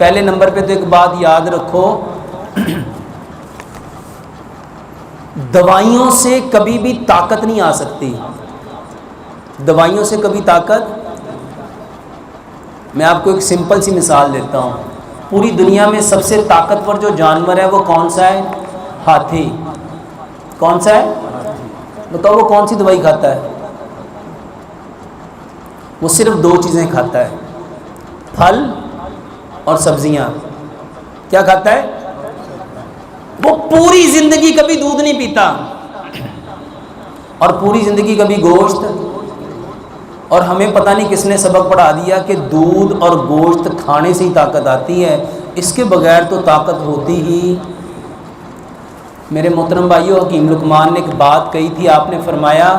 پہلے نمبر پہ تو ایک بات یاد رکھو، دوائیوں سے کبھی بھی طاقت نہیں آ سکتی، دوائیوں سے کبھی طاقت۔ میں آپ کو ایک سمپل سی مثال دیتا ہوں، پوری دنیا میں سب سے طاقتور جو جانور ہے وہ کون سا ہے؟ ہاتھی۔ کون سا ہے؟ بتاؤ وہ کون سی دوائی کھاتا ہے؟ وہ صرف دو چیزیں کھاتا ہے، پھل اور سبزیاں۔ کیا کھاتا ہے؟ وہ پوری زندگی کبھی دودھ نہیں پیتا، اور پوری زندگی کبھی گوشت۔ اور ہمیں پتہ نہیں کس نے سبق پڑھا دیا کہ دودھ اور گوشت کھانے سے ہی طاقت آتی ہے، اس کے بغیر تو طاقت ہوتی ہی۔ میرے محترم بھائیو، حکیم لقمان نے ایک بات کہی تھی، آپ نے فرمایا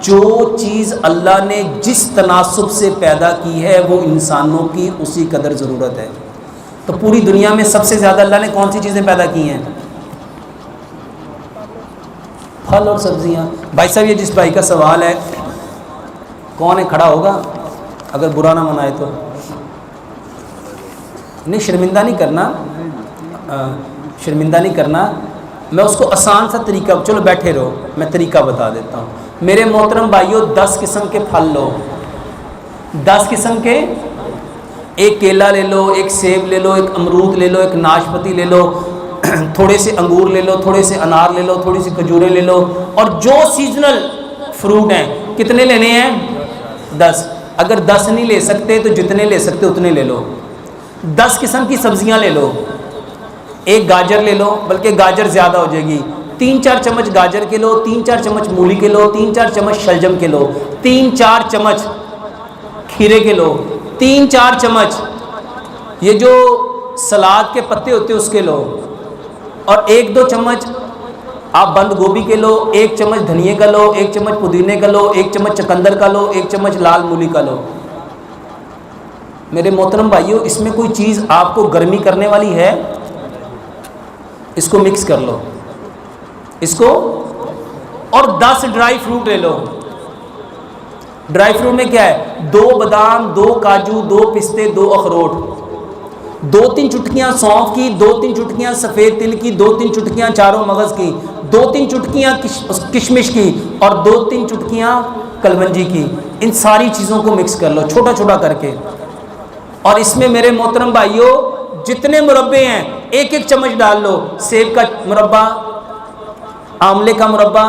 جو چیز اللہ نے جس تناسب سے پیدا کی ہے وہ انسانوں کی اسی قدر ضرورت ہے۔ تو پوری دنیا میں سب سے زیادہ اللہ نے کون سی چیزیں پیدا کی ہیں؟ پھل اور سبزیاں۔ بھائی صاحب یہ جس بھائی کا سوال ہے کون ہے؟ کھڑا ہوگا اگر برا نہ منائے تو۔ نہیں شرمندہ نہیں کرنا، شرمندہ نہیں کرنا، میں اس کو آسان سا طریقہ، چلو بیٹھے رہو میں طریقہ بتا دیتا ہوں۔ میرے محترم بھائیو 10 قسم کے پھل لو، 10 قسم کے، ایک کیلا لے لو، ایک سیب لے لو، ایک امرود لے لو، ایک ناشپتی لے لو، تھوڑے سے انگور لے لو، تھوڑے سے انار لے لو، تھوڑی سی کھجوریں لے لو، اور جو سیزنل فروٹ ہیں کتنے لینے ہیں؟ 10۔ اگر 10 نہیں لے سکتے تو جتنے لے سکتے اتنے لے لو۔ 10 قسم کی سبزیاں لے لو، ایک گاجر لے لو، بلکہ گاجر زیادہ ہو جائے گی، 3-4 چمچ گاجر کے لو، 3-4 چمچ مولی کے لو، 3-4 چمچ شلجم کے لو، 3-4 چمچ کھیرے کے لو، 3-4 چمچ یہ جو سلاد کے پتے ہوتے ہیں اس کے لو، اور 1-2 چمچ آپ بند گوبھی کے لو، 1 چمچ دھنیے کا لو، 1 چمچ پودینے کا لو، 1 چمچ چقندر کا لو، 1 چمچ لال مولی کا لو۔ میرے محترم بھائیو اس میں کوئی چیز آپ کو گرمی کرنے والی ہے؟ اس کو مکس کر لو اس کو، اور 10 ڈرائی فروٹ لے لو۔ ڈرائی فروٹ میں کیا ہے؟ 2 بادام، 2 کاجو، 2 پستے، 2 اخروٹ، 2-3 چٹکیاں سونف کی، 2-3 چٹکیاں سفید تل کی، 2-3 چٹکیاں چاروں مغز کی، 2-3 چٹکیاں کشمش کی، اور 2-3 چٹکیاں کلونجی کی۔ ان ساری چیزوں کو مکس کر لو چھوٹا چھوٹا کر کے، اور اس میں میرے محترم بھائیو جتنے مربے ہیں 1-1 چمچ ڈال لو۔ سیب کا مربع، آملے کا مربع،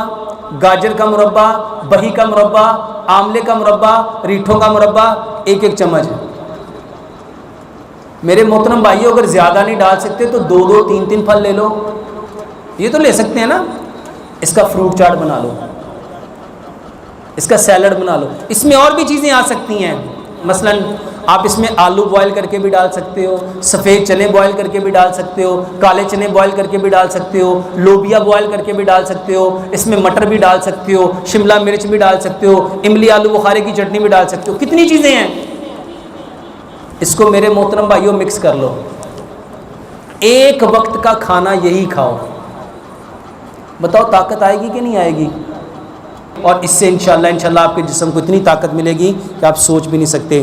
گاجر کا مربع، بہی کا مربع، آملے کا مربع، ریٹھوں کا مربع، 1-1 چمچ۔ میرے محترم بھائیو اگر زیادہ نہیں ڈال سکتے تو 2-2 3-3 پھل لے لو، یہ تو لے سکتے ہیں نا۔ اس کا فروٹ چاٹ بنا لو، اس کا سیلڈ بنا لو۔ اس میں اور بھی چیزیں آ سکتی ہیں، مثلا آپ اس میں آلو بوائل کر کے بھی ڈال سکتے ہو، سفید چنے بوائل کر کے بھی ڈال سکتے ہو، کالے چنے بوائل کر کے بھی ڈال سکتے ہو، لوبیا بوائل کر کے بھی ڈال سکتے ہو، اس میں مٹر بھی ڈال سکتے ہو، شملہ مرچ بھی ڈال سکتے ہو، املی آلو بخارے کی چٹنی بھی ڈال سکتے ہو، کتنی چیزیں ہیں۔ اس کو میرے محترم بھائیوں مکس کر لو، ایک وقت کا کھانا یہی کھاؤ، بتاؤ طاقت آئے گی کہ نہیں آئے گی؟ اور اس سے انشاءاللہ آپ کے جسم کو اتنی طاقت ملے گی کہ آپ سوچ بھی نہیں سکتے۔